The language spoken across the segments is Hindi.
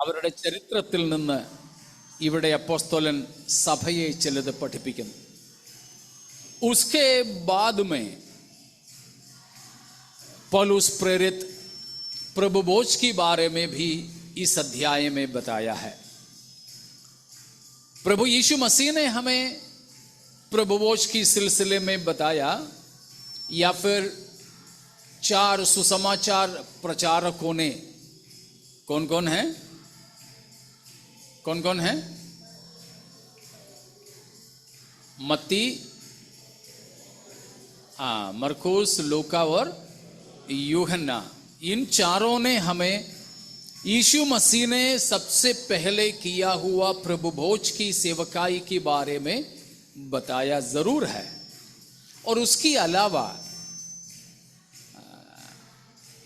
അവരുടെ ചരിത്രത്തിൽ നിന്ന് ഇവിടെ അപ്പോസ്തലൻ സഭയെ ചിലത് പഠിപ്പിക്കുന്നു. उसके बाद में पौलुस प्रेरित प्रभु भोज के बारे में भी इस अध्याय में बताया है. प्रभु यीशु मसीह ने हमें प्रभु भोज की सिलसिले में बताया, या फिर 4 सुसमाचार प्रचारकों ने, कौन कौन है, कौन कौन है? मत्ती, मरकुस, लूका और यूहन्ना, इन चारों ने हमें यीशु मसीह ने सबसे पहले किया हुआ प्रभु भोज की सेवकाई के बारे में बताया जरूर है. और उसके अलावा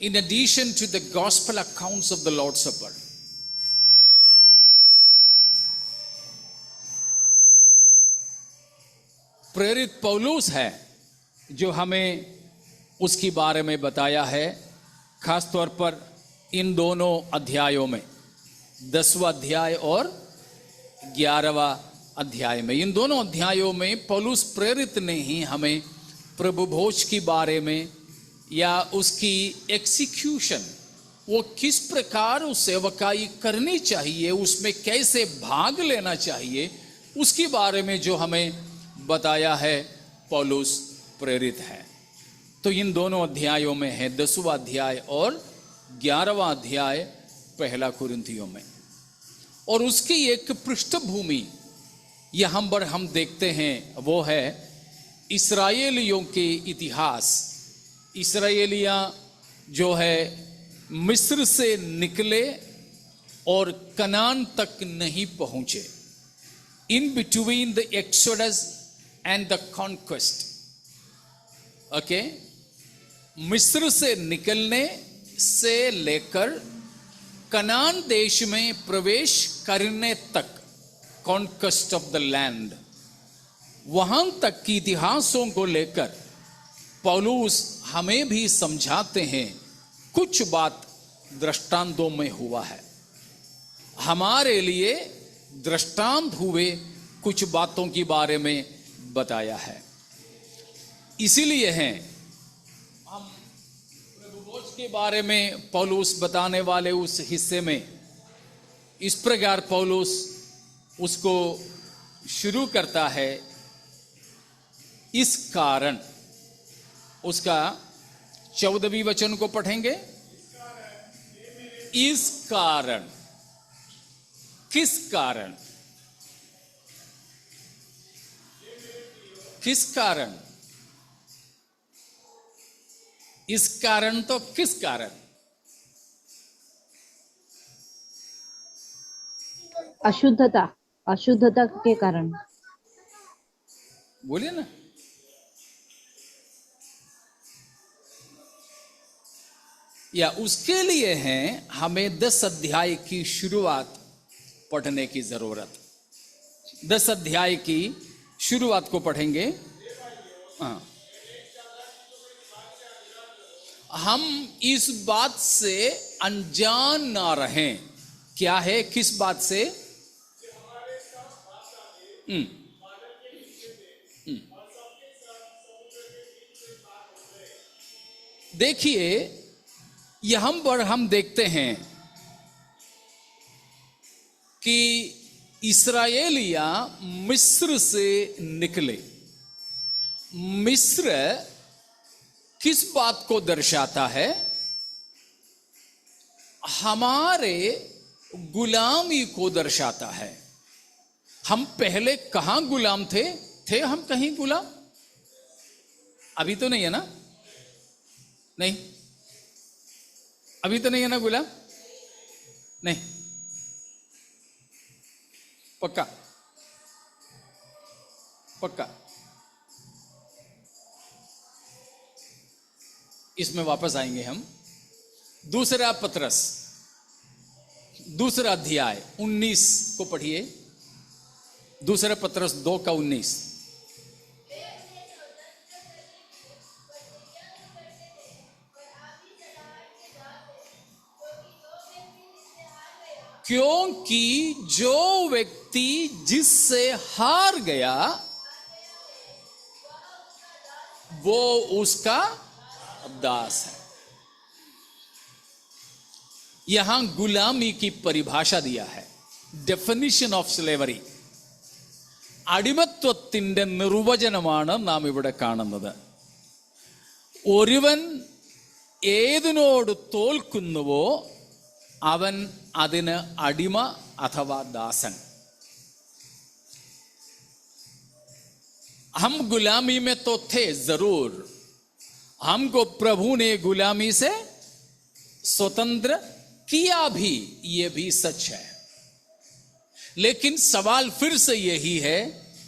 in addition to the gospel accounts of the Lord's Supper, प्रेरित पौलुस है जो हमें उसके बारे में बताया है, खास तौर पर इन दोनों अध्यायों में, 10वां अध्याय और 11वां अध्याय में. इन दोनों अध्यायों में पौलुस प्रेरित ने ही हमें प्रभु भोज के बारे में या उसकी एग्जीक्यूशन, वो किस प्रकार उस सेवकाई करनी चाहिए, उसमें कैसे भाग लेना चाहिए, उसके बारे में जो हमें बताया है पौलुस प्रेरित है. तो इन दोनों अध्यायों में है 10वां अध्याय और 11वां अध्याय पहला कुरिन्थियों में. और उसकी एक पृष्ठभूमि यहाँ पर हम देखते हैं, वो है इस्राएलियों के इतिहास. इस्राएलिया जो है मिस्र से निकले और कनान तक नहीं पहुंचे. In between the exodus and the conquest. Okay, मिस्र से निकलने से लेकर कनान देश में प्रवेश करने तक, कॉन्क्वेस्ट ऑफ द लैंड, वहां तक के इतिहासों को लेकर पौलुस हमें भी समझाते हैं. कुछ बात दृष्टांतों में हुआ है, हमारे लिए दृष्टांत हुए कुछ बातों के बारे में बताया है. इसीलिए हैं हम प्रभु भोज के बारे में पौलुस बताने वाले उस हिस्से में इस प्रकार पौलुस उसको शुरू करता है. इस कारण, उसका 14वें वचन को पढ़ेंगे. इस कारण, किस कारण, किस कारण, इस कारण तो किस कारण? अशुद्धता, अशुद्धता के कारण. बोलिए ना. या उसके लिए है हमें 10 अध्याय की शुरुआत पढ़ने की जरूरत. 10 अध्याय की शुरुआत को पढ़ेंगे. हाँ, हम इस बात से अनजान ना रहें. क्या है, किस बात से? देखिए, यहां पर हम देखते हैं कि इस्राएलिया मिस्र से निकले. मिस्र किस बात को दर्शाता है? हमारे गुलामी को दर्शाता है. हम पहले कहां गुलाम थे हम कहीं गुलाम? अभी तो नहीं है ना? नहीं, अभी तो नहीं है ना गुलाम? नहीं, पक्का पक्का. इसमें वापस आएंगे हम. दूसरा पत्रस, दूसरा अध्याय 19 को पढ़िए. दूसरा पत्रस 2:19. क्योंकि जो व्यक्ति जिससे हार गया वो उसका दास है। यहां गुलामी की परिभाषा दिया है, डेफिनिशन ऑफ स्लेवरी। അടിമത്വത്തിന്റെ നിർവചനമാണ് നാം ഇവിടെ കാണുന്നത്. ഒരുവൻ ഏതിനോട് തോൽക്കുന്നുവോ അവൻ അതിന് അടിമ അഥവാ ദാസൻ. हम गुलामी में तो थे जरूर, हमको प्रभु ने गुलामी से स्वतंत्र किया भी, ये भी सच है। लेकिन सवाल फिर से यही है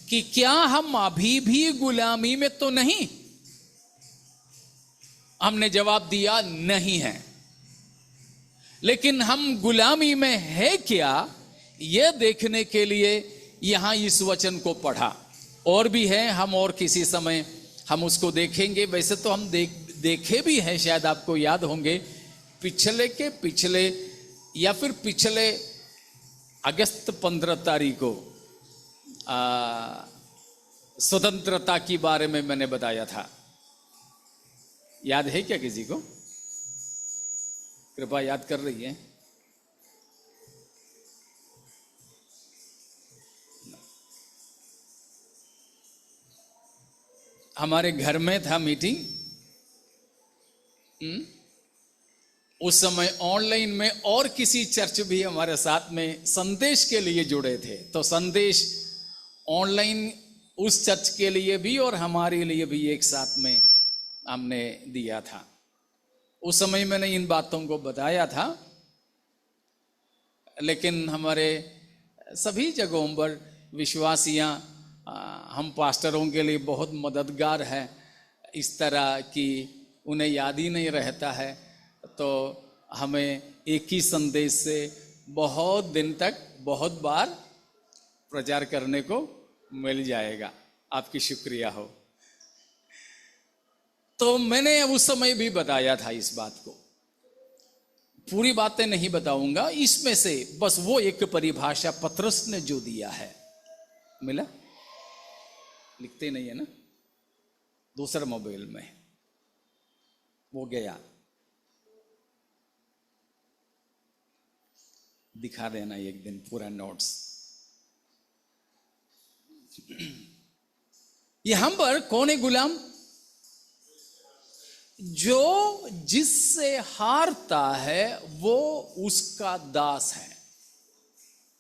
कि क्या हम अभी भी गुलामी में तो नहीं? हमने जवाब दिया नहीं है। लेकिन हम गुलामी में है क्या, यह देखने के लिए यहां इस वचन को पढ़ा। और भी है, हम और किसी समय हम उसको देखेंगे। वैसे तो हम देखे भी हैं, शायद आपको याद होंगे, पिछले या फिर पिछले अगस्त 15 तारीख को स्वतंत्रता के बारे में मैंने बताया था। याद है क्या किसी को? कृपया याद कर रही है? हमारे घर में था मीटिंग। उस समय ऑनलाइन में और किसी चर्च भी हमारे साथ में संदेश के लिए जुड़े थे, तो संदेश ऑनलाइन उस चर्च के लिए भी और हमारे लिए भी एक साथ में हमने दिया था। उस समय मैंने इन बातों को बताया था, लेकिन हमारे सभी जगहों पर विश्वासियां हम पास्टरों के लिए बहुत मददगार है, इस तरह कि उन्हें याद ही नहीं रहता है, तो हमें एक ही संदेश से बहुत दिन तक बहुत बार प्रचार करने को मिल जाएगा। आपकी शुक्रिया हो। तो मैंने उस समय भी बताया था इस बात को, पूरी बातें नहीं बताऊंगा, इसमें से बस वो एक परिभाषा पतरस ने जो दिया है, मिला? लिखते नहीं है ना, दूसरा मोबाइल में वो गया, दिखा देना एक दिन पूरा नोट्स। यहां पर कौन है गुलाम? जो जिससे हारता है वो उसका दास है।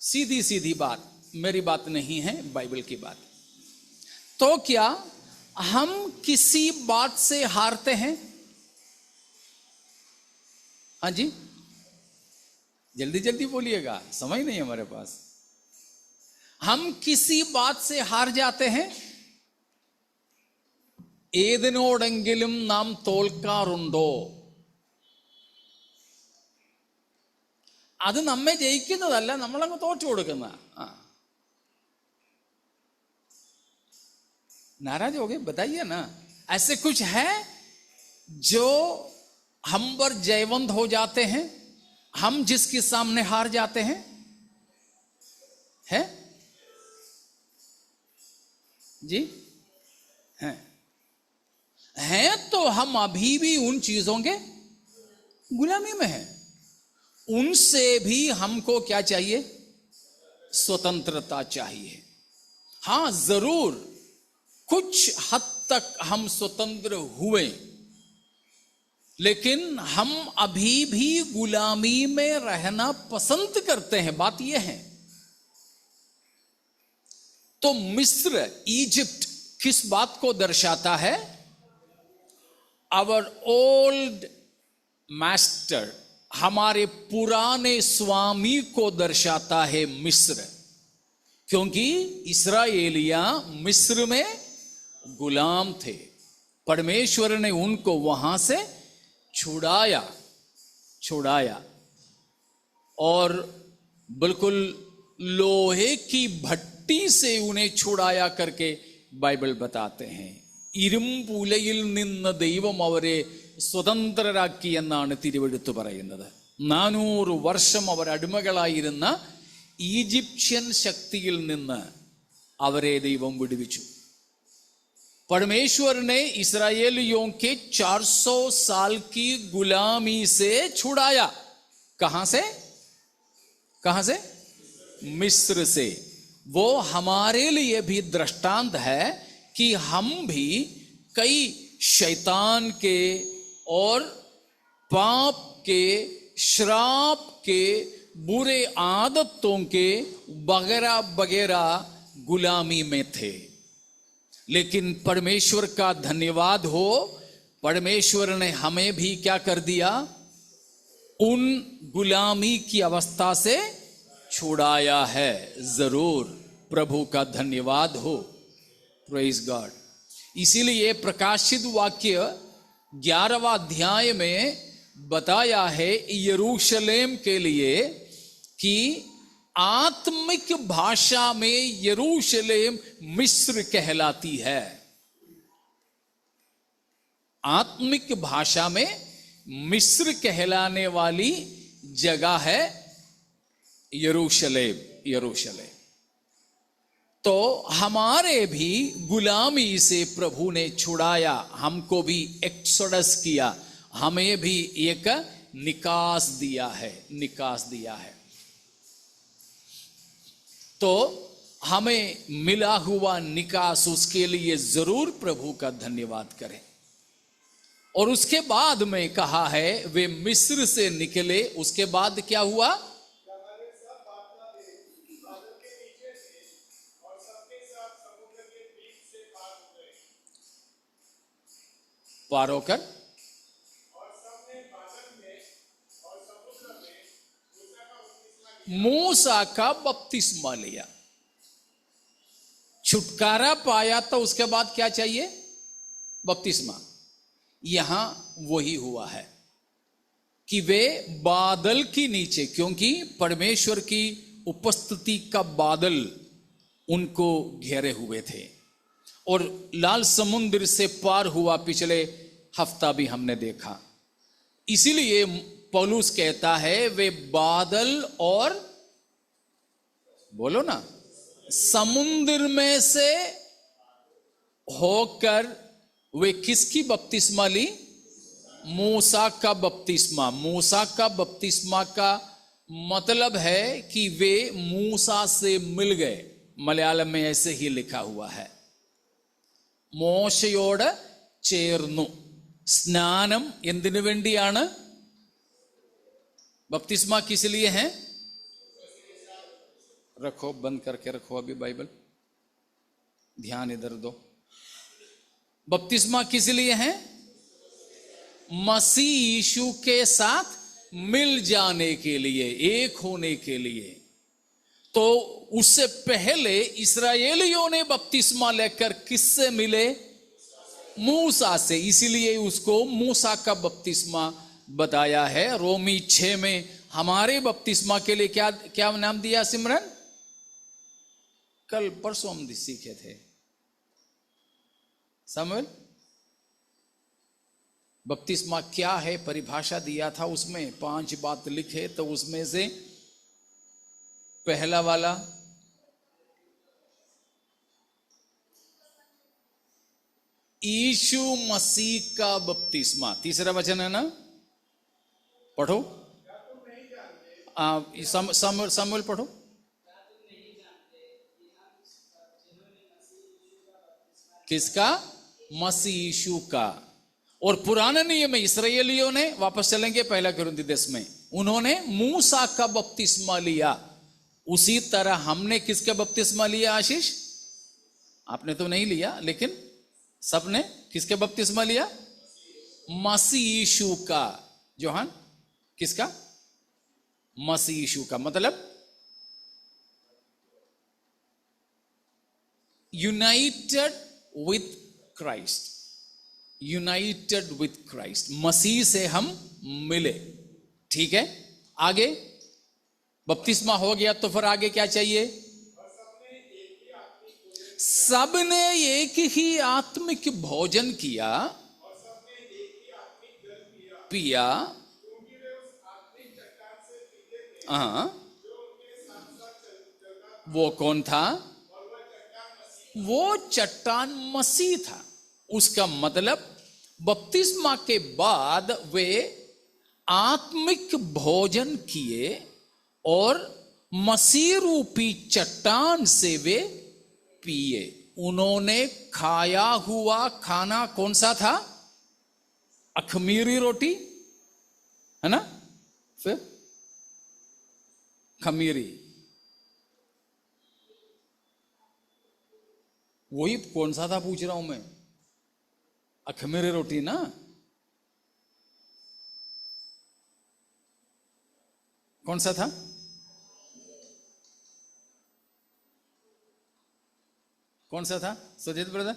सीधी सीधी बात, मेरी बात नहीं है, बाइबल की बात। तो क्या हम किसी बात से हारते हैं? हाँ जी, जल्दी जल्दी बोलिएगा, समय नहीं हमारे पास। हम किसी बात से हार जाते हैं? ഏതിനോടെങ്കിലും നാം തോൽക്കാറുണ്ടോ? അത് നമ്മെ ജയിക്കുന്നതല്ല, നമ്മളങ്ങ് തോറ്റു കൊടുക്കുന്ന. नाराज हो गए? बताइए ना, ऐसे कुछ है जो हम पर जयवंत हो जाते हैं, हम जिसके सामने हार जाते हैं? है जी? हैं तो हम अभी भी उन चीजों के गुलामी में हैं। उनसे भी हमको क्या चाहिए? स्वतंत्रता चाहिए। हां, जरूर कुछ हद तक हम स्वतंत्र हुए, लेकिन हम अभी भी गुलामी में रहना पसंद करते हैं। बात यह है। तो मिस्र, इजिप्ट किस बात को दर्शाता है? आवर ओल्ड मास्टर, हमारे पुराने स्वामी को दर्शाता है मिस्र, क्योंकि इस्राएलिया मिस्र में गुलाम थे। परमेश्वर ने उनको वहां से छुड़ाया और बिल्कुल लोहे की भट्टी से उन्हें छुड़ाया करके बाइबल बताते हैं। ഇരുമ്പുലയിൽ നിന്ന് ദൈവം അവരെ സ്വതന്ത്രരാക്കി എന്നാണ് തിരുവെഴുത്ത് പറയുന്നത്. 400 വർഷം അവർ അടിമകളായിരുന്ന ഈജിപ്ഷ്യൻ ശക്തിയിൽ നിന്ന് അവരെ ദൈവം വിടുവിച്ചു. परमेश्वर ने इस्राएलियों के 400 साल की गुलामी से छुड़ाया. कहां से? कहां से? मिस्र से. वो हमारे लिए भी दृष्टांत है कि हम भी कई शैतान के और पाप के, श्राप के, बुरे आदतों के वगैरह वगैरह गुलामी में थे. लेकिन परमेश्वर का धन्यवाद हो, परमेश्वर ने हमें भी क्या कर दिया? उन गुलामी की अवस्था से छुड़ाया है. जरूर प्रभु का धन्यवाद हो. Praise God. इसीलिए प्रकाशित वाक्य 11वां अध्याय में बताया है यरूशलेम के लिए कि आत्मिक भाषा में यरूशलेम मिस्र कहलाती है. आत्मिक भाषा में मिस्र कहलाने वाली जगह है यरूशलेम. यरूशलेम. तो हमारे भी गुलामी से प्रभु ने छुड़ाया, हमको भी एक्सोडस किया, हमें भी एक निकास दिया है. निकास दिया है. तो हमें मिला हुआ निकास, उसके लिए जरूर प्रभु का धन्यवाद करें. और उसके बाद में कहा है वे मिस्र से निकले. उसके बाद क्या हुआ? पार होकर मूसा का बपतिस्मा लिया. छुटकारा पाया तो उसके बाद क्या चाहिए? बपतिस्मा. यहां वही हुआ है कि वे बादल के नीचे, क्योंकि परमेश्वर की उपस्थिति का बादल उनको घेरे हुए थे, और लाल समुद्र से पार हुआ. पिछले हफ्ता भी हमने देखा. इसीलिए पौलुस कहता है वे बादल और, बोलो ना, समुद्र में से होकर वे किसकी बपतिस्मा ली? मूसा का बपतिस्मा. मूसा का बपतिस्मा का मतलब है कि वे मूसा से मिल गए. मलयालम में ऐसे ही लिखा हुआ है, മോശയോട് ചേർന്നു. സ്നാനം എന്തിനു വേണ്ടിയാണ്? बपतिस्मा किस लिए है? रखो, बंद करके रखो अभी बाइबल, ध्यान इधर दो. बपतिस्मा किस लिए है? मसीह यीशु के साथ मिल जाने के लिए, एक होने के लिए. तो उससे पहले इस्राएलियों ने बपतिस्मा लेकर किससे मिले? मूसा से. इसीलिए उसको मूसा का बपतिस्मा बताया है. रोमी 6 में हमारे बपतिस्मा के लिए क्या क्या नाम दिया सिमरन? कल परसों हम सीखे थे. समझ बपतिस्मा क्या है, परिभाषा दिया था, उसमें 5 बात लिखे. तो उसमें से पहला वाला यीशु मसीह का बपतिस्मा. तीसरा वचन है ना, पढ़ो. सामुएल पढ़ो. किसका? मसीह यीशु का. और पुराने नियम में इस्राएलियों ने, वापस चलेंगे 1 कुरिन्थी 10 में, उन्होंने मूसा का बपतिस्मा लिया. उसी तरह हमने किसका बपतिस्मा लिया? आशीष, आपने तो नहीं लिया, लेकिन सबने किसके बपतिस्मा लिया? मसीह यीशु का. जोहान, किसका? मसीह यीशु का. मतलब united with Christ. United with Christ, Masih से हम मिले. ठीक है. आगे बपतिस्मा हो गया तो फिर आगे क्या चाहिए? सबने एक ही आत्मिक भोजन किया, पिया, हाँ, वो कौन था? वो चट्टान मसीह था। उसका मतलब बपतिस्मा के बाद वे आत्मिक भोजन किए और मसीह रूपी चट्टान से वे पिए। उन्होंने खाया हुआ खाना कौन सा था? अखमीरी रोटी, है ना? फिर खमीरी, वही कौन सा था पूछ रहा हूं मैं। अखमीरी रोटी ना? कौन सा था? कौन सा था सुजीत ब्रदर?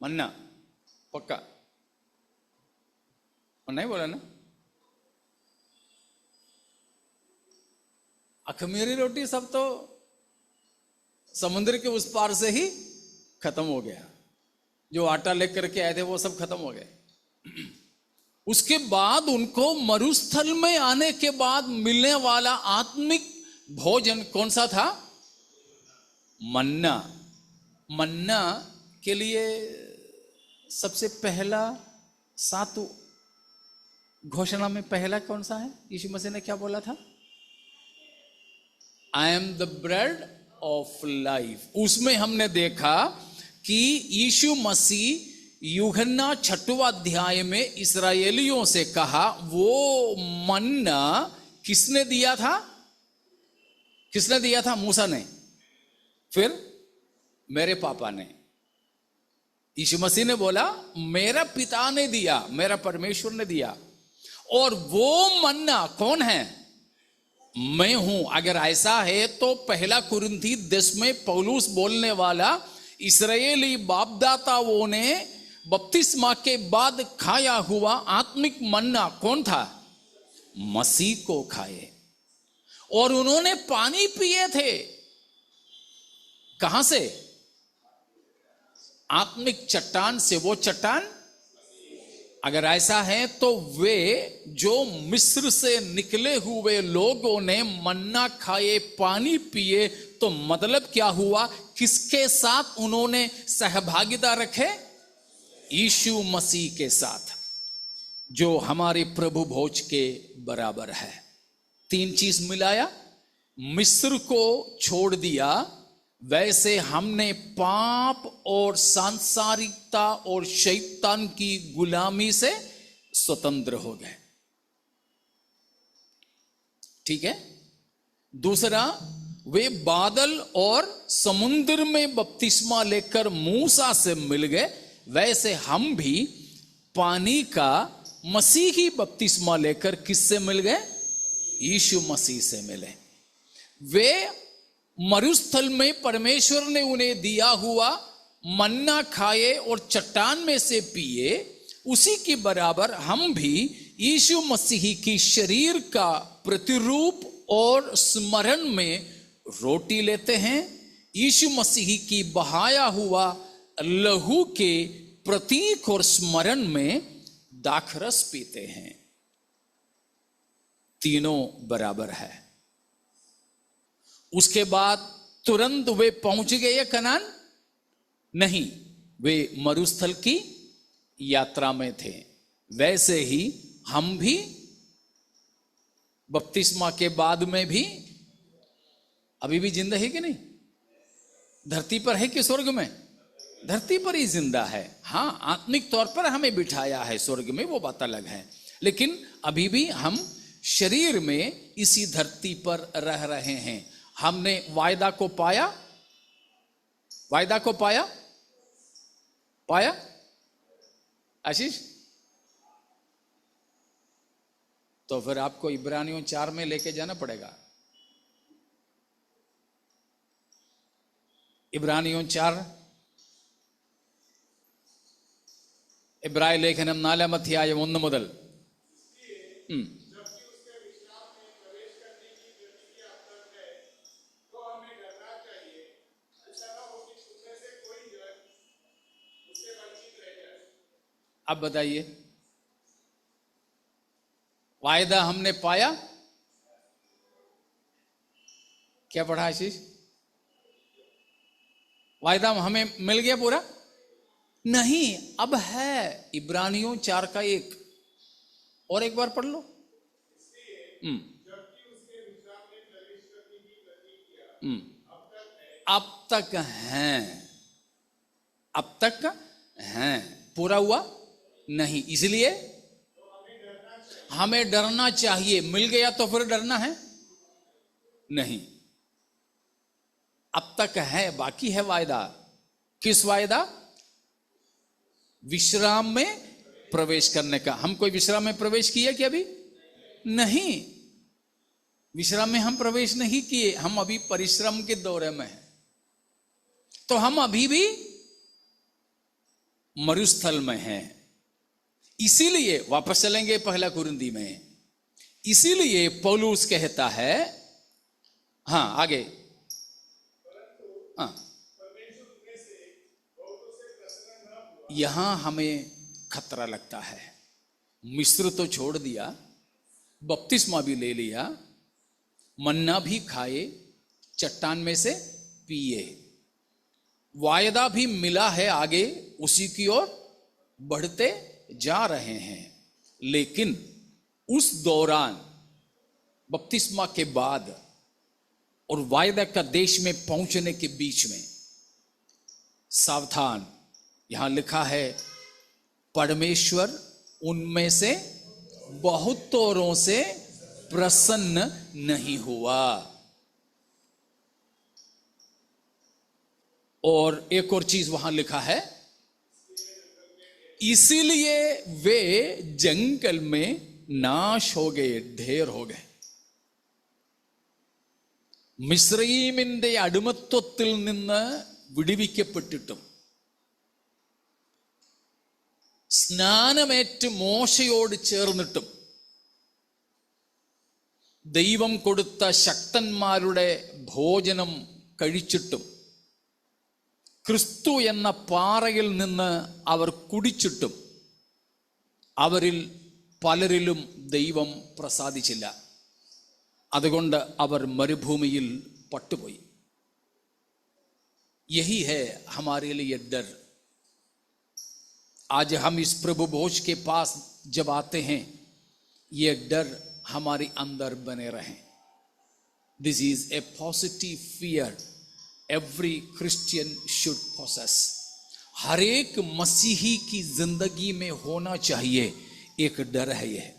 मन्ना, पक्का? और नहीं बोला ना? अखमीरी रोटी सब तो समुद्र के उस पार से ही खत्म हो गया। जो आटा लेकर के आए थे वो सब खत्म हो गए। उसके बाद उनको मरुस्थल में आने के बाद मिलने वाला आत्मिक भोजन कौन सा था? मन्ना। मन्ना के लिए सबसे पहला 7 घोषणा में पहला कौन सा है? यीशु मसीह ने क्या बोला था? I am the bread of life. उसमें हमने देखा कि यीशु मसीह यूहन्ना 6वां अध्याय में इस्राएलियों से कहा, वो मन्ना किसने दिया था? किसने दिया था? मूसा ने। फिर मेरे पापा ने। यीशु मसीह ने बोला मेरा पिता ने दिया, मेरा परमेश्वर ने दिया। और वो मन्ना कौन है? मैं हूं। अगर ऐसा है तो पहला कुरिन्थी 10 में पौलुस बोलने वाला इस्राएली बापदाताओं ने बपतिस्मा के बाद खाया हुआ आत्मिक मन्ना कौन था? मसीह को खाए। और उन्होंने पानी पिए थे। कहां से? आत्मिक चट्टान से। वो चट्टान अगर ऐसा है तो वे जो मिस्र से निकले हुए लोगों ने मन्ना खाए, पानी पिए, तो मतलब क्या हुआ? किसके साथ उन्होंने सहभागिता रखे? यीशु मसीह के साथ, जो हमारे प्रभु भोज के बराबर है। 3 चीज मिलाया, मिस्र को छोड़ दिया, वैसे हमने पाप और सांसारिकता और शैतान की गुलामी से स्वतंत्र हो गए। ठीक है। दूसरा, वे बादल और समुद्र में बपतिस्मा लेकर मूसा से मिल गए, वैसे हम भी पानी का मसीही बपतिस्मा लेकर किससे मिल गए? यीशु मसीह से मिले। वे मरुस्थल में परमेश्वर ने उन्हें दिया हुआ मन्ना खाए और चट्टान में से पिए। उसी के बराबर हम भी यीशु मसीह की शरीर का प्रतिरूप और स्मरण में रोटी लेते हैं, यीशु मसीह की बहाया हुआ लहू के प्रतीक और स्मरण में दाखरस पीते हैं। तीनों बराबर है। उसके बाद तुरंत वे पहुंच गए कनान? नहीं, वे मरुस्थल की यात्रा में थे। वैसे ही हम भी बपतिस्मा के बाद में भी अभी भी जिंदा है कि नहीं? धरती पर है कि स्वर्ग में? धरती पर ही जिंदा है। हां, आत्मिक तौर पर हमें बिठाया है स्वर्ग में, वो बात अलग है। लेकिन अभी भी हम शरीर में इसी धरती पर रह रहे हैं। हमने वायदा को पाया? वायदा को पाया? पाया आशीष? तो फिर आपको इब्रानियों 4 में लेके जाना पड़ेगा। ഇബ്രാനിയോൻ 4 ഇബ്രായ ലേഖനം 4-ാം അധ്യായം 1 മുതൽ अब बताइए, वायदा हमने पाया। क्या पढ़ा आशीष? वायदा हमें मिल गया पूरा? नहीं, अब है। इब्रानियों 4:1 और एक बार पढ़ लो। अब तक हैं, अब तक हैं, पूरा हुआ नहीं, इसलिए हमें डरना चाहिए। मिल गया तो फिर डरना है नहीं, अब तक है, बाकी है वायदा। किस वायदा? विश्राम में प्रवेश करने का। हम कोई विश्राम में प्रवेश किया क्या अभी? नहीं, विश्राम में हम प्रवेश नहीं किए, हम अभी परिश्रम के दौरे में हैं। तो हम अभी भी मरुस्थल में हैं। इसीलिए वापस चलेंगे 1 कुरिन्थी में। इसीलिए पौलुस कहता है, हाँ आगे, हाँ, यहां हमें खतरा लगता है। मिस्र तो छोड़ दिया, बपतिस्मा भी ले लिया, मन्ना भी खाए, चट्टान में से पिए, वायदा भी मिला है, आगे उसी की ओर बढ़ते जा रहे हैं। लेकिन उस दौरान, बपतिस्मा के बाद और वायदा का देश में पहुंचने के बीच में सावधान। यहां लिखा है, परमेश्वर उनमें से बहुतों से प्रसन्न नहीं हुआ। और एक और चीज वहां लिखा है, इसीलिए वे जंगल में नाश हो गए, ढेर हो गए। മിസ്രയീമിന്റെ അടിമത്വത്തിൽ നിന്ന് വിടുവിക്കപ്പെട്ടിട്ടും സ്നാനമേറ്റ് മോശയോട് ചേർന്നിട്ടും ദൈവം കൊടുത്ത ശക്തന്മാരുടെ ഭോജനം കഴിച്ചിട്ടും ക്രിസ്തു എന്ന പാറയിൽ നിന്ന് അവർ കുടിച്ചിട്ടും അവരിൽ പലരിലും ദൈവം പ്രസാദിച്ചില്ല. അതുകൊണ്ട് അവർ മരുഭൂമിയിൽ പട്ടുപോയി. यही है हमारे लिए डर. आज हम इस प्रभु भोज के पास जब आते हैं, ये डर हमारे अंदर बने रहे. This is a positive fear every Christian should possess. हर एक मसीही की जिंदगी में होना चाहिए एक डर है यह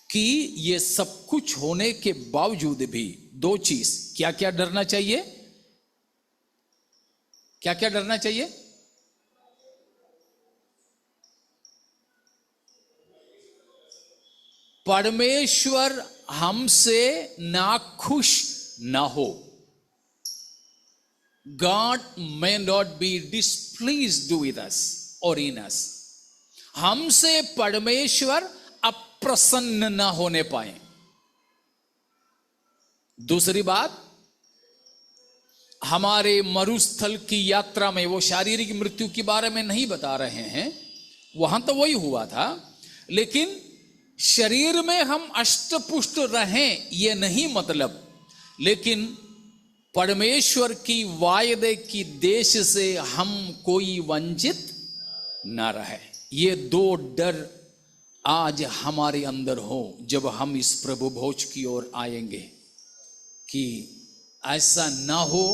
कि ये सब कुछ होने के बावजूद भी दो चीज, क्या क्या डरना चाहिए? क्या क्या डरना चाहिए? परमेश्वर हमसे नाखुश ना हो. God may not be displeased with us or in us. हमसे परमेश्वर अप्रसन्न ना होने पाए. दूसरी बात, हमारे मरुस्थल की यात्रा में वो शारीरिक मृत्यु के बारे में नहीं बता रहे हैं, वहां तो वही हुआ था, लेकिन शरीर में हम अष्टपुष्ट रहें ये नहीं मतलब, लेकिन परमेश्वर की वायदे की देश से हम कोई वंचित ना रहे. ये दो डर आज हमारे अंदर हो जब हम इस प्रभु भोज की ओर आएंगे, कि ऐसा ना हो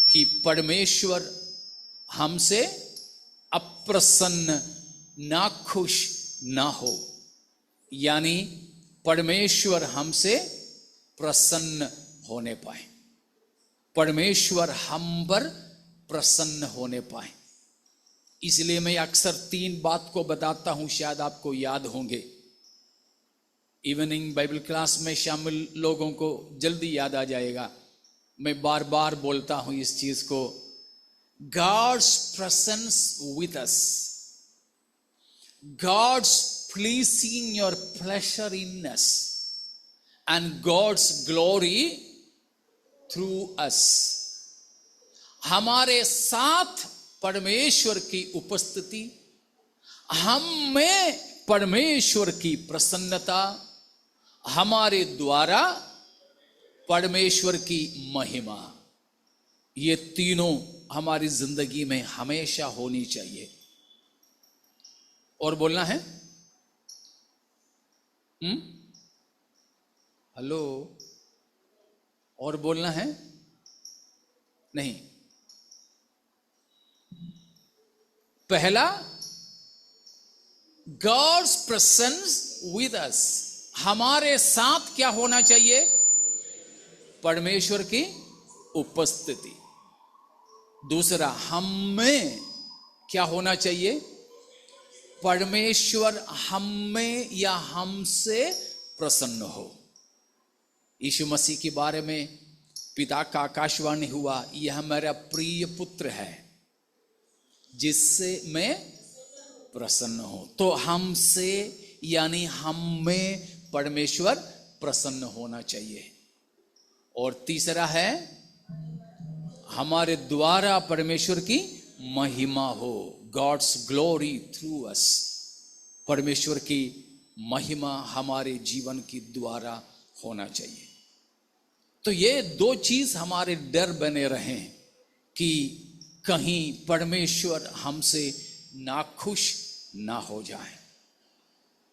कि परमेश्वर हमसे अप्रसन्न नाखुश ना हो, यानी परमेश्वर हमसे प्रसन्न होने पाए, परमेश्वर हम पर प्रसन्न होने पाए. इसलिए मैं अक्सर 3 बात को बताता हूं, शायद आपको याद होंगे. इवनिंग बाइबल क्लास में शामिल लोगों को जल्दी याद आ जाएगा. मैं बार बार बोलता हूं इस चीज को. God's presence with us, God's pleasing your pleasure in us, and God's glory through us. हमारे साथ परमेश्वर की उपस्थिति, हम में परमेश्वर की प्रसन्नता, हमारे द्वारा परमेश्वर की महिमा, ये तीनों हमारी जिंदगी में हमेशा होनी चाहिए। और बोलना है हेलो, और बोलना है नहीं। पहला, गॉड्स प्रेजेंस विद अस, हमारे साथ क्या होना चाहिए? परमेश्वर की उपस्थिति। दूसरा, हम में क्या होना चाहिए? परमेश्वर हम में या हमसे प्रसन्न हो। यीशु मसीह के बारे में पिता का आकाशवाणी हुआ, यह मेरा प्रिय पुत्र है जिससे मैं प्रसन्न हूं। तो हमसे यानी हम में परमेश्वर प्रसन्न होना चाहिए। और तीसरा है, हमारे द्वारा परमेश्वर की महिमा हो, गॉड्स ग्लोरी थ्रू अस, परमेश्वर की महिमा हमारे जीवन की द्वारा होना चाहिए। तो ये दो चीज हमारे डर बने रहें कि कहीं परमेश्वर हमसे नाखुश ना हो जाए।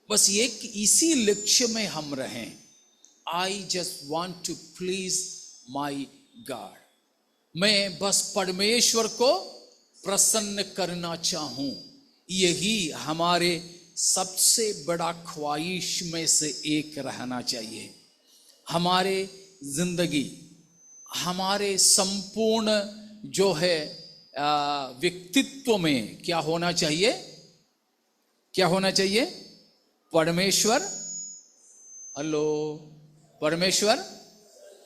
बस एक इसी लक्ष्य में हम रहें, I just want to please my god, मैं बस परमेश्वर को प्रसन्न करना चाहूं। यही हमारे सबसे बड़ा ख्वाहिश में से एक रहना चाहिए। हमारे जिंदगी, हमारे संपूर्ण जो है व्यक्तित्व में क्या होना चाहिए? क्या होना चाहिए? परमेश्वर, हेलो, परमेश्वर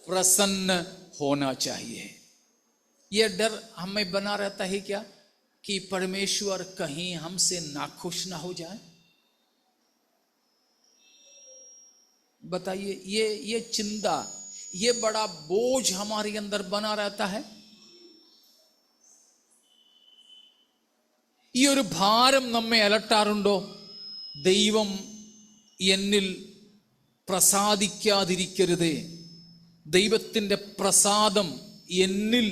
प्रसन्न होना चाहिए। यह डर हमें बना रहता है क्या कि परमेश्वर कहीं हमसे नाखुश ना हो जाए? बताइए, ये चिंता, ये बड़ा बोझ हमारे अंदर बना रहता है। ഈ ഒരു ഭാരം നമ്മെ അലട്ടാറുണ്ടോ? ദൈവം എന്നിൽ പ്രസാദിക്കാതിരിക്കരുതേ, ദൈവത്തിൻ്റെ പ്രസാദം എന്നിൽ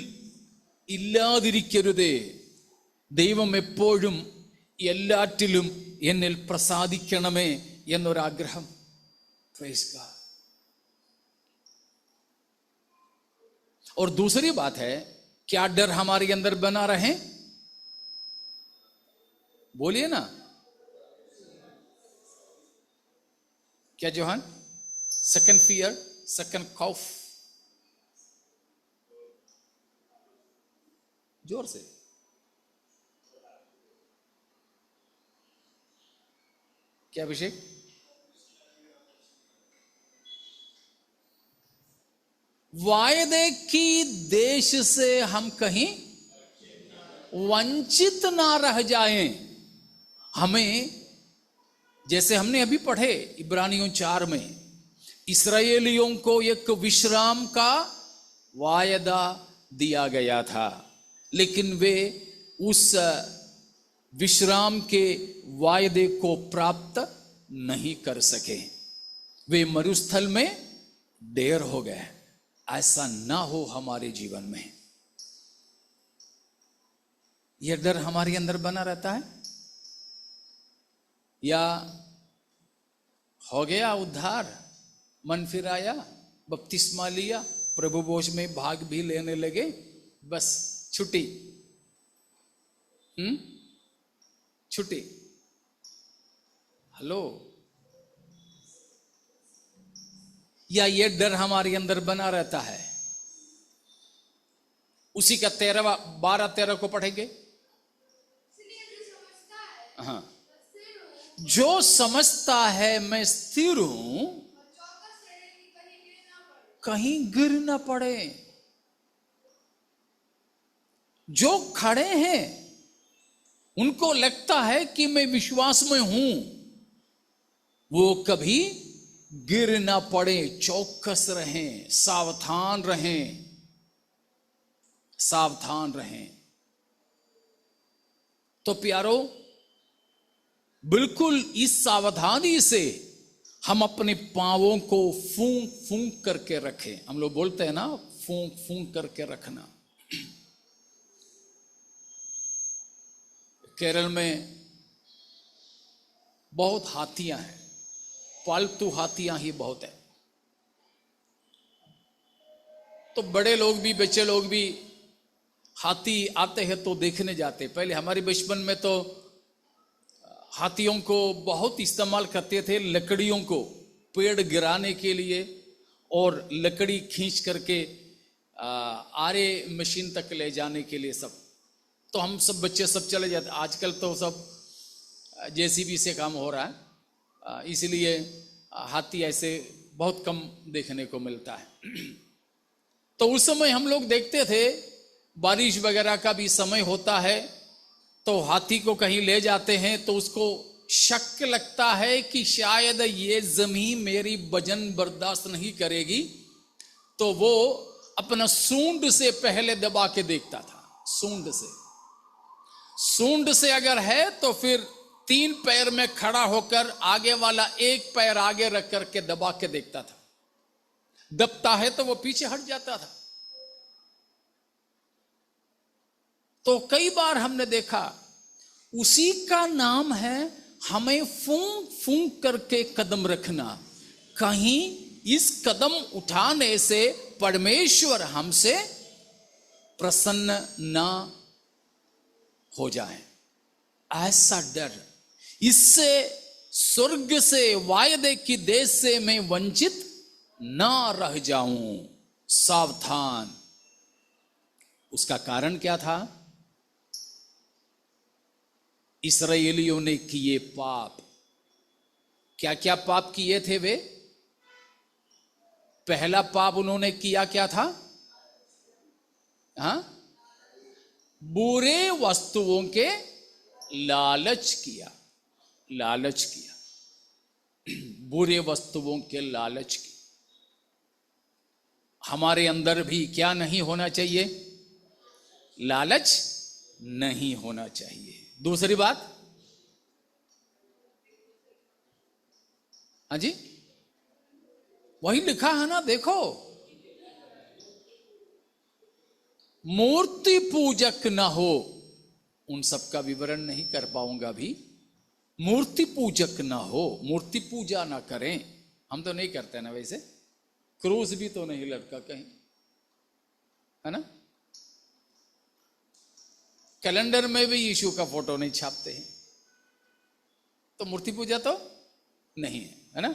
ഇല്ലാതിരിക്കരുതേ, ദൈവം എപ്പോഴും എല്ലാറ്റിലും എന്നിൽ പ്രസാദിക്കണമേ എന്നൊരാഗ്രഹം. Praise God. और दूसरी बात है, क्या डर हमारे अंदर बना रहे? बोलिए ना, क्या जोहन? सेकंड फियर, सेकंड खौफ, जोर से। क्या अभिषेक? वायदे की देश से हम कहीं वंचित ना रह जाएं। हमें, जैसे हमने अभी पढ़े इब्रानियों 4 में, इस्राएलियों को एक विश्राम का वायदा दिया गया था, लेकिन वे उस विश्राम के वायदे को प्राप्त नहीं कर सके, वे मरुस्थल में ढेर हो गए। ऐसा ना हो हमारे जीवन में। यह डर हमारे अंदर बना रहता है, या हो गया उद्धार, मन फिर आया, बपतिस्मा लिया, प्रभु भोज में भाग भी लेने लगे, बस छुट्टी, छुट्टी। हेलो, या ये डर हमारे अंदर बना रहता है? उसी का 12-13 को पढ़ेंगे। हाँ, जो समझता है मैं स्थिर हूं, कहीं गिर ना पड़े। जो खड़े हैं उनको लगता है कि मैं विश्वास में हूं, वो कभी गिर ना पड़े। चौकस रहें, सावधान रहें, सावधान रहें। तो प्यारो, बिल्कुल इस सावधानी से हम अपने पांवों को फूंक फूंक करके रखें। हम लोग बोलते हैं ना, फूंक फूंक करके रखना। केरल में बहुत हाथियां हैं, पालतू हाथियां ही बहुत है। तो बड़े लोग भी, बच्चे लोग भी हाथी आते हैं तो देखने जाते। पहले हमारे बचपन में तो हाथियों को बहुत इस्तेमाल करते थे, लकड़ियों को पेड़ गिराने के लिए और लकड़ी खींच करके आरे मशीन तक ले जाने के लिए सब। तो हम सब बच्चे सब चले जाते। आजकल तो सब जेसीबी से काम हो रहा है, इसलिए हाथी ऐसे बहुत कम देखने को मिलता है। तो उस समय हम लोग देखते थे, बारिश वगैरह का भी समय होता है तो हाथी को कहीं ले जाते हैं तो उसको शक लगता है कि शायद ये जमीन मेरी वजन बर्दाश्त नहीं करेगी, तो वो अपना सूंड से पहले दबा के देखता था। सूंड से अगर है तो फिर 3 पैर में खड़ा होकर आगे वाला 1 पैर आगे रख करके दबा के देखता था। दबता है तो वो पीछे हट जाता था। तो कई बार हमने देखा, उसी का नाम है हमें फूंक फूंक करके कदम रखना। कहीं इस कदम उठाने से परमेश्वर हमसे प्रसन्न ना हो जाए, ऐसा डर। इससे स्वर्ग से, वायदे की देश से मैं वंचित ना रह जाऊं, सावधान। उसका कारण क्या था? इस्राएलियों ने किए पाप। क्या क्या पाप किए थे वे? पहला पाप उन्होंने किया क्या था? बुरे वस्तुओं के लालच किया। बुरे वस्तुओं के लालच की। हमारे अंदर भी क्या नहीं होना चाहिए? लालच नहीं होना चाहिए। दूसरी बात, हाँ जी, वही लिखा है ना, देखो, मूर्ति पूजक न हो। उन सब का विवरण नहीं कर पाऊंगा अभी। मूर्ति पूजक न हो, मूर्ति पूजा ना करें। हम तो नहीं करते ना वैसे, क्रूस भी तो नहीं लटका कहीं, है ना। कैलेंडर में भी यीशु का फोटो नहीं छापते हैं, तो मूर्ति पूजा तो नहीं है ना।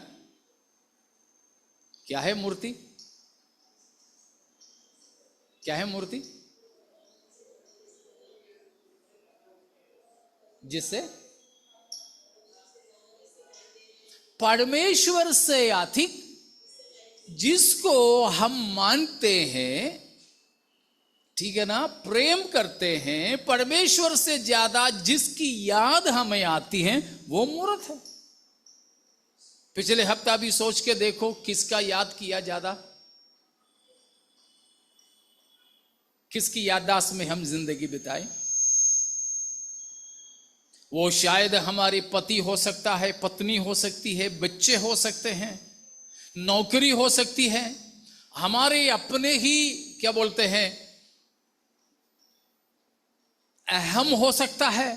क्या है मूर्ति? क्या है मूर्ति? जिससे परमेश्वर से अधिक जिसको हम मानते हैं, ठीक है ना, प्रेम करते हैं, परमेश्वर से ज्यादा जिसकी याद हमें आती है, वो मूर्त है। पिछले हफ्ता भी सोच के देखो, किसका याद किया ज्यादा? किसकी याददाश्त में हम जिंदगी बिताए? वो शायद हमारे पति हो सकता है, पत्नी हो सकती है, बच्चे हो सकते हैं, नौकरी हो सकती है, हमारे अपने ही क्या बोलते हैं अहम हो सकता है,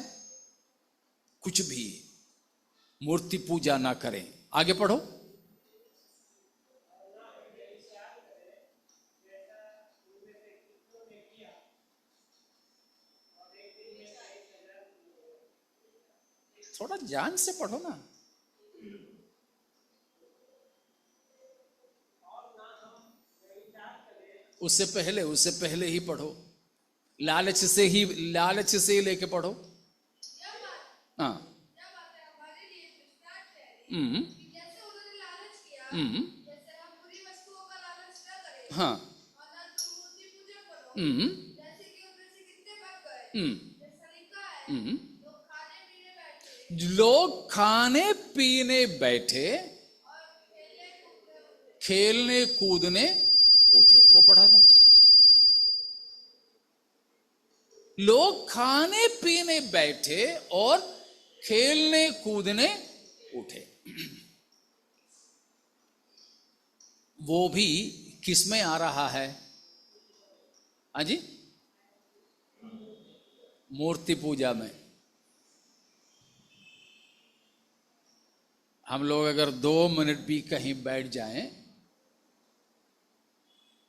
कुछ भी। मूर्ति पूजा ना करें। आगे पढ़ो। थोड़ा ध्यान से पढ़ो ना। उससे पहले ही पढ़ो। लालच से ही लेके पढ़ो। हाँ। हाँ। लोग खाने पीने बैठे, खेलने कूदने उठे। वो पढ़ा था। लोग खाने पीने बैठे और खेलने कूदने उठे। वो भी किस में आ रहा है? हाँ जी, मूर्ति पूजा में। हम लोग अगर 2 मिनट भी कहीं बैठ जाएं,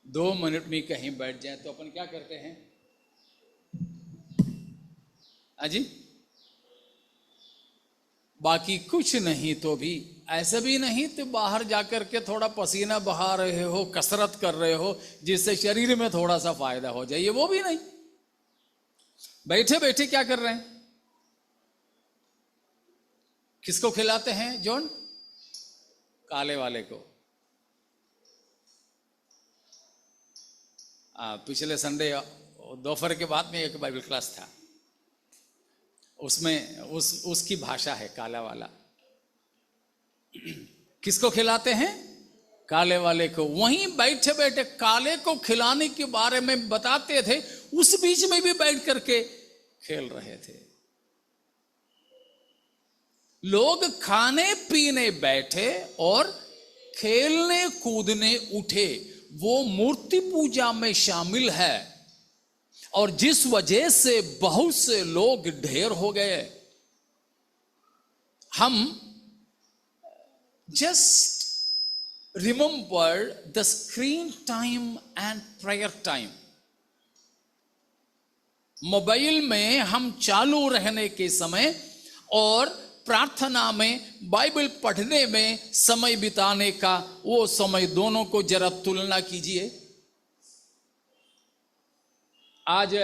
2 मिनट भी कहीं बैठ जाएं तो अपन क्या करते हैं? हाँ जी, बाकी कुछ नहीं तो भी, ऐसा भी नहीं तो बाहर जाकर के थोड़ा पसीना बहा रहे हो, कसरत कर रहे हो जिससे शरीर में थोड़ा सा फायदा हो जाए, वो भी नहीं। बैठे बैठे क्या कर रहे हैं? किसको खिलाते हैं जॉन? काले वाले को। पिछले संडे दोपहर के बाद में एक बाइबल क्लास था, उसमें उसकी भाषा है काला वाला। किसको खिलाते हैं? काले वाले को। वहीं बैठे बैठे काले को खिलाने के बारे में बताते थे, उस बीच में भी बैठ करके खेल रहे थे। लोग खाने पीने बैठे और खेलने कूदने उठे, वो मूर्ति पूजा में शामिल है। और जिस वजह से बहुत से लोग ढेर हो गए। हम just remember the screen time and prayer time. Mobile में हम चालू रहने के समय और प्रार्थना में, बाइबल पढ़ने में समय बिताने का वो समय, दोनों को जरा तुलना कीजिए। आज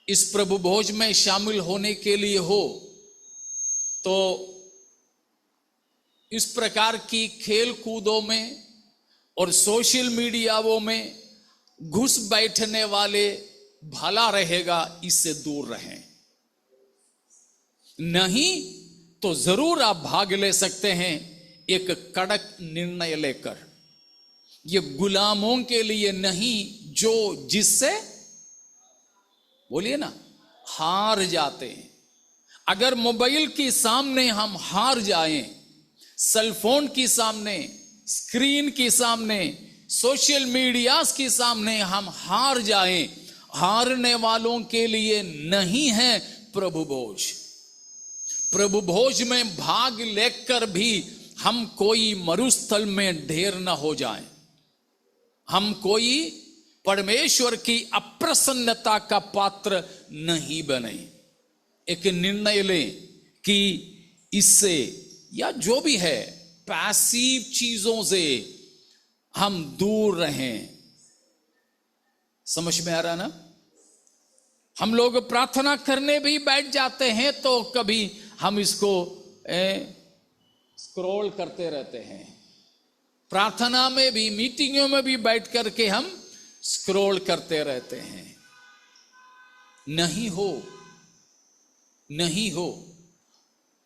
इस प्रभु भोज में शामिल होने के लिए हो तो इस प्रकार की खेल कूदों में और सोशल मीडियाओं में घुस बैठने वाले भला रहेगा इससे दूर रहें। नहीं तो जरूर आप भाग ले सकते हैं एक कड़क निर्णय लेकर। ये गुलामों के लिए नहीं जो जिससे, बोलिए ना, हार जाते हैं। अगर मोबाइल के सामने हम हार जाएं, सेलफोन के सामने, स्क्रीन के सामने, सोशल मीडिया के सामने हम हार जाएं, हारने वालों के लिए नहीं है प्रभु भोज। प्रभु भोज में भाग लेकर भी हम कोई मरुस्थल में ढेर न हो जाएं, हम कोई परमेश्वर की अप्रसन्नता का पात्र नहीं बने। एक निर्णय लें कि इससे या जो भी है पैसिव चीजों से हम दूर रहें। समझ में आ रहा ना? हम लोग प्रार्थना करने भी बैठ जाते हैं तो कभी हम इसको स्क्रॉल करते रहते हैं। प्रार्थना में भी, मीटिंगों में भी बैठ करके हम स्क्रॉल करते रहते हैं। नहीं हो, नहीं हो।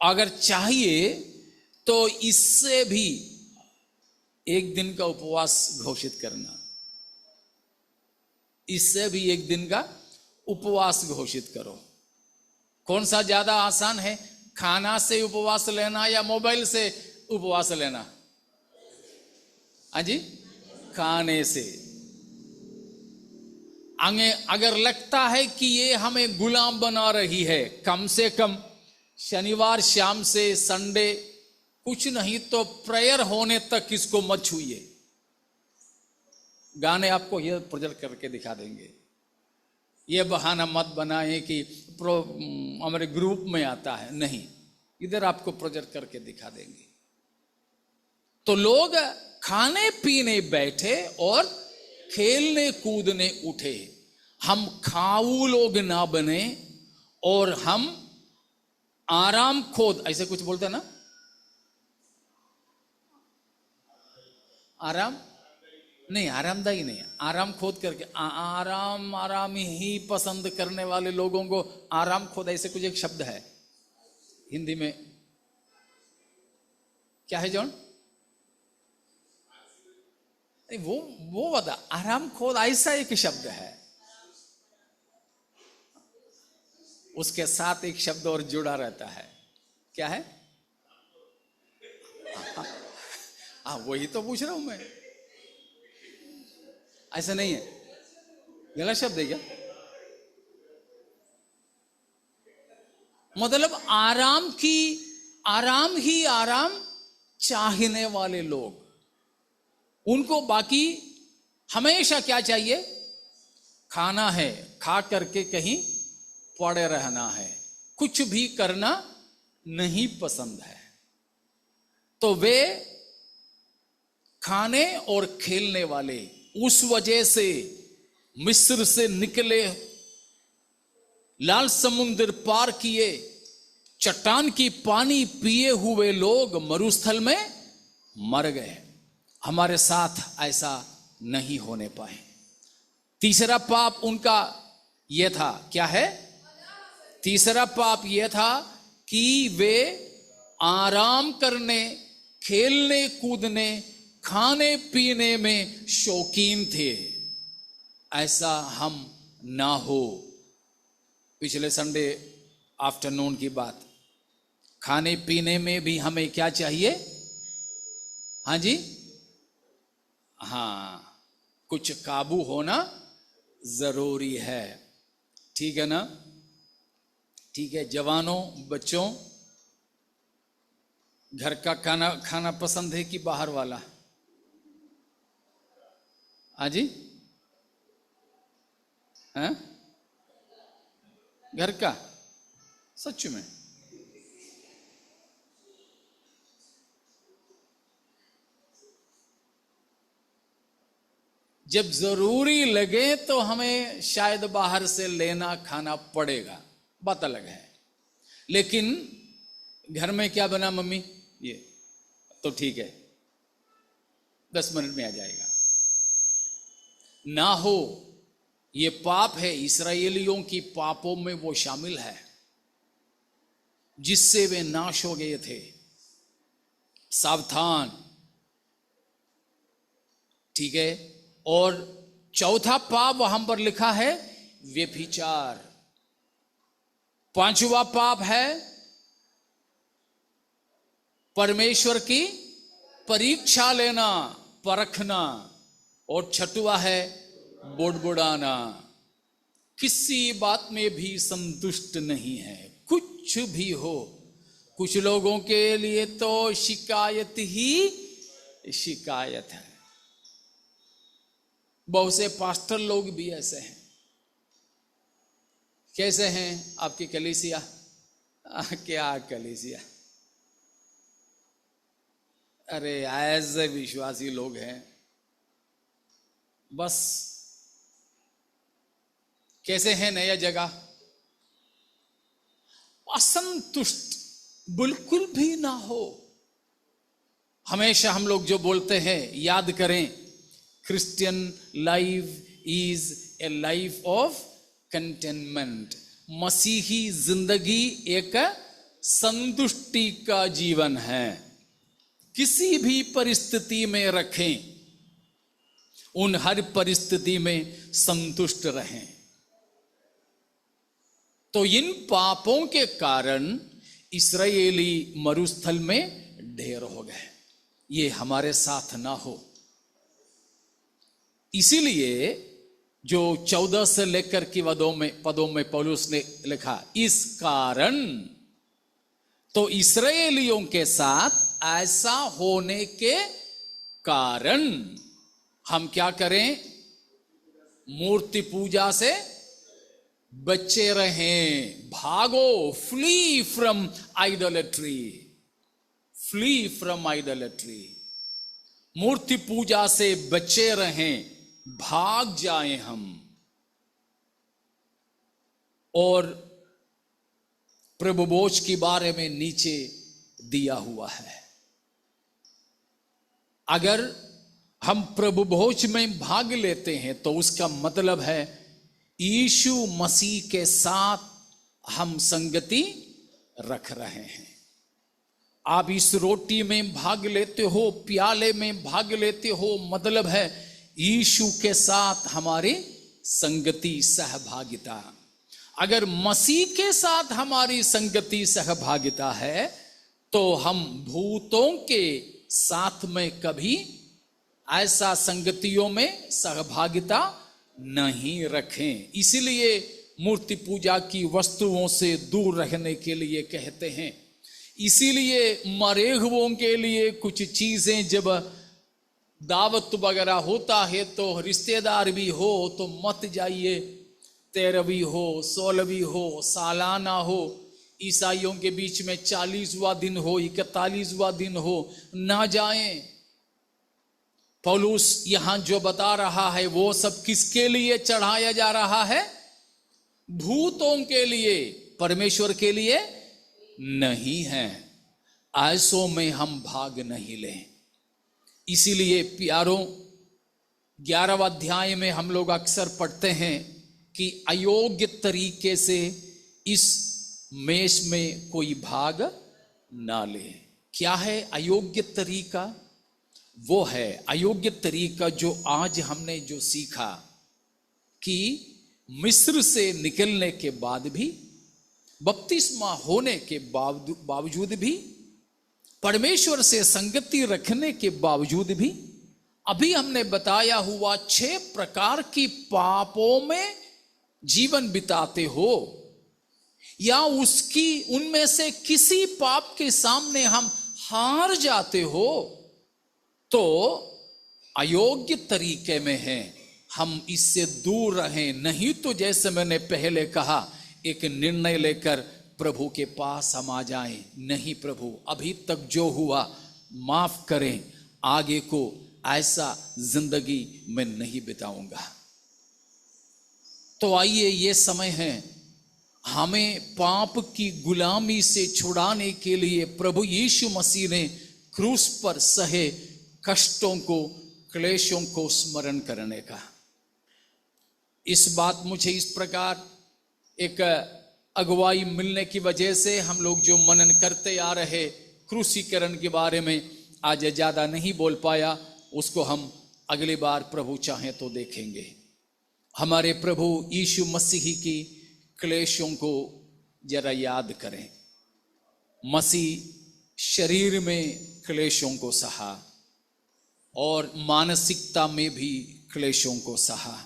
अगर चाहिए तो इससे भी एक दिन का उपवास घोषित करना, इससे भी एक दिन का उपवास घोषित करो। कौन सा ज्यादा आसान है, खाना से उपवास लेना या मोबाइल से उपवास लेना? अजी, खाने से। अगर लगता है कि ये हमें गुलाम बना रही है, कम से कम शनिवार शाम से संडे, कुछ नहीं तो प्रेयर होने तक इसको मत छूइए। गाने आपको ये प्रोजेक्ट करके दिखा देंगे। ये बहाना मत बनाए कि हमारे ग्रुप में आता है, नहीं, इधर आपको प्रोजेक्ट करके दिखा देंगे। तो लोग खाने पीने बैठे और खेलने कूदने उठे। हम खाऊ लोग ना बने और हम आराम खोद, ऐसे कुछ बोलते हैं ना, आराम नहीं, आरामदायी नहीं, आराम खोद करके, आराम ही पसंद करने वाले लोगों को आराम खोद, ऐसे कुछ एक शब्द है हिंदी में। क्या है जॉन? वो बता, आराम खोद ऐसा एक शब्द है। उसके साथ एक शब्द और जुड़ा रहता है। क्या है? वही तो पूछ रहा हूं मैं। ऐसा नहीं है, गलत शब्द है क्या? मतलब आराम ही आराम चाहने वाले लोग, उनको बाकी हमेशा क्या चाहिए? खाना है, खा करके कहीं पड़े रहना है, कुछ भी करना नहीं पसंद है। तो वे खाने और खेलने वाले, उस वजह से मिस्र से निकले, लाल समुद्र पार किए, चट्टान की पानी पिए हुए लोग मरुस्थल में मर गए। हमारे साथ ऐसा नहीं होने पाए। तीसरा पाप उनका यह था, क्या है? तीसरा पाप यह था कि वे आराम करने, खेलने कूदने, खाने पीने में शौकीन थे। ऐसा हम ना हो। पिछले संडे आफ्टरनून की बात, खाने पीने में भी हमें क्या चाहिए? हाँ जी, हाँ, कुछ काबू होना जरूरी है। ठीक है ना? ठीक है। जवानों, बच्चों, घर का खाना खाना पसंद है कि बाहर वाला? हाँ जी, हाँ, घर का। सच में जब जरूरी लगे तो हमें शायद बाहर से लेना खाना पड़ेगा, बात अलग है। लेकिन घर में क्या बना मम्मी, ये तो ठीक है, 10 मिनट में आ जाएगा। ना हो, ये पाप है। इस्राएलियों की पापों में वो शामिल है जिससे वे नाश हो गए थे। सावधान। ठीक है। और चौथा पाप वहां पर लिखा है व्यभिचार। पांचवा पाप है परमेश्वर की परीक्षा लेना, परखना। और छठवा है बुड़बुड़ाना। किसी बात में भी संतुष्ट नहीं है, कुछ भी हो। कुछ लोगों के लिए तो शिकायत ही शिकायत है। बहुत से पास्टर लोग भी ऐसे हैं। कैसे हैं आपकी कलीसिया? क्या कलीसिया? अरे ऐसे विश्वासी लोग हैं, बस कैसे हैं नया जगह, असंतुष्ट बिल्कुल भी ना हो। हमेशा हम लोग जो बोलते हैं याद करें, Christian life is a life of containment. मसीही जिंदगी एक संतुष्टि का जीवन है। किसी भी परिस्थिति में रखें, उन हर परिस्थिति में संतुष्ट रहें। तो इन पापों के कारण इस्राएली मरुस्थल में ढेर हो गए। ये हमारे साथ ना हो। इसीलिए जो 14 से लेकर के पदों में पौलुस ने लिखा, इस कारण तो इस्राएलियों के साथ ऐसा होने के कारण हम क्या करें? मूर्ति पूजा से बचे रहें। भागो, flee from idolatry, flee from idolatry. मूर्ति पूजा से बचे रहें, भाग जाएं हम। और प्रभु भोज के बारे में नीचे दिया हुआ है। अगर हम प्रभु भोज में भाग लेते हैं तो उसका मतलब है यीशु मसीह के साथ हम संगति रख रहे हैं। आप इस रोटी में भाग लेते हो, प्याले में भाग लेते हो, मतलब है यीशु के साथ हमारी संगति, सहभागिता। अगर मसीह के साथ हमारी संगति, सहभागिता है तो हम भूतों के साथ में कभी ऐसा संगतियों में सहभागिता नहीं रखें। इसीलिए मूर्ति पूजा की वस्तुओं से दूर रहने के लिए कहते हैं। इसीलिए मरे हुओं के लिए कुछ चीजें जब दावत वगैरह होता है तो रिश्तेदार भी हो तो मत जाइए। 13वीं हो, 16वीं हो, सालाना हो, ईसाइयों के बीच में 40वां दिन हो, 41वां दिन हो, ना जाएं। पौलुस यहां जो बता रहा है वो सब किसके लिए चढ़ाया जा रहा है? भूतों के लिए, परमेश्वर के लिए नहीं है। ऐसों में हम भाग नहीं लें। इसीलिए प्यारों, 11वां अध्याय में हम लोग अक्सर पढ़ते हैं कि अयोग्य तरीके से इस मेष में कोई भाग ना ले। क्या है अयोग्य तरीका? वो है अयोग्य तरीका जो आज हमने जो सीखा कि मिस्र से निकलने के बाद भी, बपतिस्मा होने के बावजूद भी, परमेश्वर से संगति रखने के बावजूद भी, अभी हमने बताया हुआ 6 प्रकार की पापों में जीवन बिताते हो, या उनमें से किसी पाप के सामने हम हार जाते हो, तो अयोग्य तरीके में है। हम इससे दूर रहें। नहीं तो जैसे मैंने पहले कहा, एक निर्णय लेकर प्रभु के पास हम आ जाएं। नहीं प्रभु, अभी तक जो हुआ माफ करें, आगे को ऐसा जिंदगी में नहीं बिताऊंगा। तो आइए, ये समय है हमें पाप की गुलामी से छुड़ाने के लिए प्रभु यीशु मसीह ने क्रूस पर सहे कष्टों को, क्लेशों को स्मरण करने का। इस बात मुझे इस प्रकार एक अगुवाई मिलने की वजह से हम लोग जो मनन करते आ रहे क्रूसीकरण के बारे में आज ज्यादा नहीं बोल पाया, उसको हम अगली बार प्रभु चाहे तो देखेंगे। हमारे प्रभु यीशु मसीह की क्लेशों को जरा याद करें। मसीह शरीर में क्लेशों को सहा और मानसिकता में भी क्लेशों को सहा।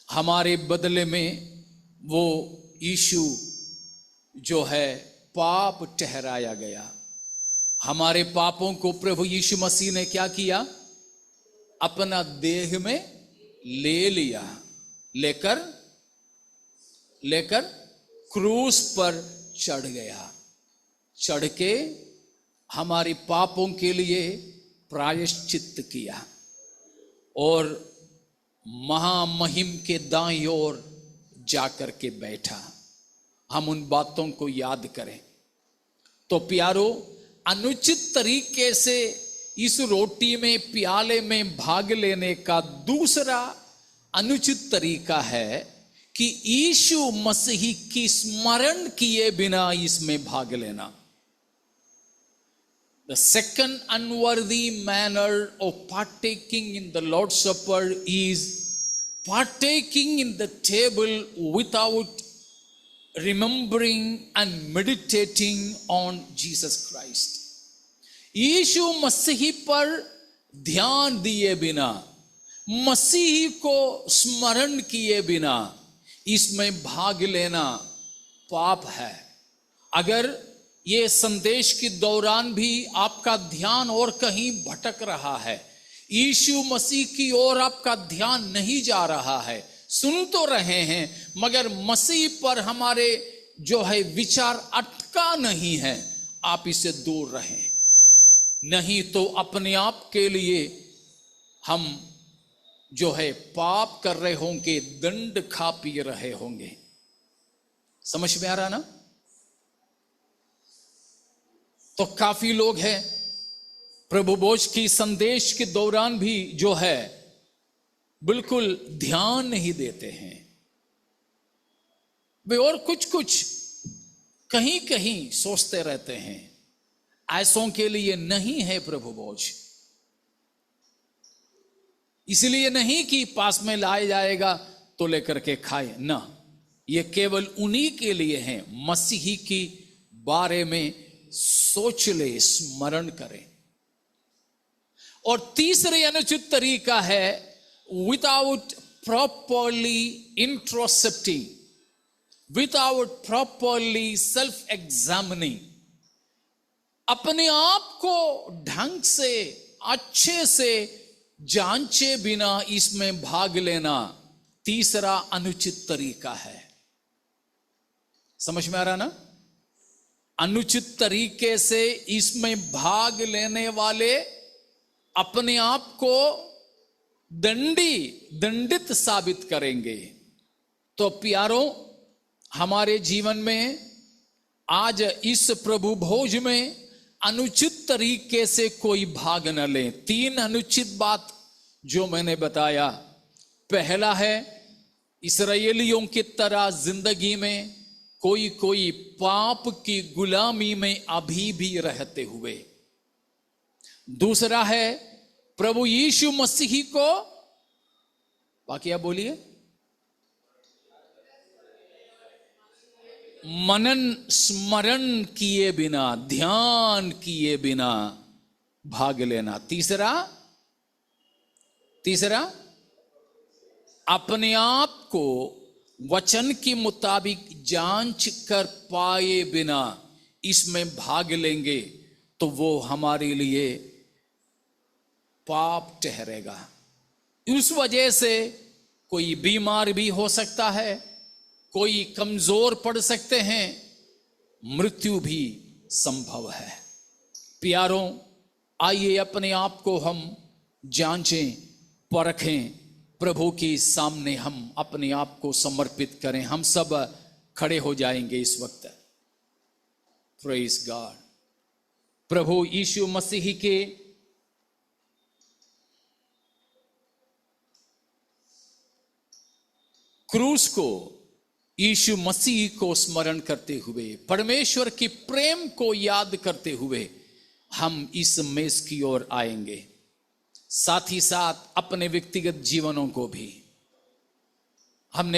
हमारे बदले में वो यीशु जो है पाप ठहराया गया। हमारे पापों को प्रभु यीशु मसीह ने क्या किया? अपना देह में ले लिया, लेकर क्रूस पर चढ़ गया। चढ़ के हमारे पापों के लिए प्रायश्चित किया और महामहिम के दाईं ओर जाकर के बैठा। हम उन बातों को याद करें। तो प्यारो, अनुचित तरीके से इस रोटी में, प्याले में भाग लेने का दूसरा अनुचित तरीका है कि यीशु मसीह की स्मरण किए बिना इसमें भाग लेना। The second unworthy manner of partaking in the Lord's Supper is partaking in the table without remembering and meditating on Jesus Christ. यीशु मसीह पर ध्यान दिए बिना, मसीह को स्मरण किए बिना इसमें भाग लेना पाप है। अगर ये संदेश के दौरान भी आपका ध्यान और कहीं भटक रहा है, यीशु मसीह की ओर आपका ध्यान नहीं जा रहा है, सुन तो रहे हैं मगर मसीह पर हमारे जो है विचार अटका नहीं है, आप इससे दूर रहें। नहीं तो अपने आप के लिए हम जो है पाप कर रहे होंगे, दंड खा पी रहे होंगे। समझ में आ रहा ना? तो काफी लोग हैं प्रभु भोज की संदेश के दौरान भी जो है बिल्कुल ध्यान नहीं देते हैं। वे और कुछ कहीं कहीं सोचते रहते हैं। ऐसों के लिए नहीं है प्रभु भोज। इसलिए नहीं कि पास में लाया जाएगा तो लेकर के खाए ना, ये केवल उन्हीं के लिए है। मसीही की बारे में सोच ले, स्मरण करें। और तीसरी अनुचित तरीका है without properly introspecting, without properly self examining, अपने आप को ढंग से अच्छे से जांचे बिना इसमें भाग लेना तीसरा अनुचित तरीका है। समझ में आ रहा ना? अनुचित तरीके से इसमें भाग लेने वाले अपने आप को दंडित साबित करेंगे। तो प्यारों, हमारे जीवन में आज इस प्रभु भोज में अनुचित तरीके से कोई भाग न ले। 3 अनुचित बात जो मैंने बताया। पहला है, इस्राएलियों की तरह जिंदगी में कोई पाप की गुलामी में अभी भी रहते हुए। दूसरा है, प्रभु यीशु मसीह को, बाकी आप बोलिए, मनन स्मरण किए बिना, ध्यान किए बिना भाग लेना। तीसरा अपने आप को वचन के मुताबिक जांच कर पाए बिना इसमें भाग लेंगे तो वो हमारे लिए पाप ठहरेगा। उस वजह से कोई बीमार भी हो सकता है, कोई कमजोर पड़ सकते हैं, मृत्यु भी संभव है। प्यारों, आइए अपने आप को हम जांचें, परखें, प्रभु के सामने हम अपने आप को समर्पित करें। हम सब खड़े हो जाएंगे इस वक्त। Praise God. प्रभु यीशु मसीह के क्रूस को, यीशु मसीह को स्मरण करते हुए, परमेश्वर की प्रेम को याद करते हुए हम इस मेज की ओर आएंगे। साथ ही साथ अपने व्यक्तिगत जीवनों को भी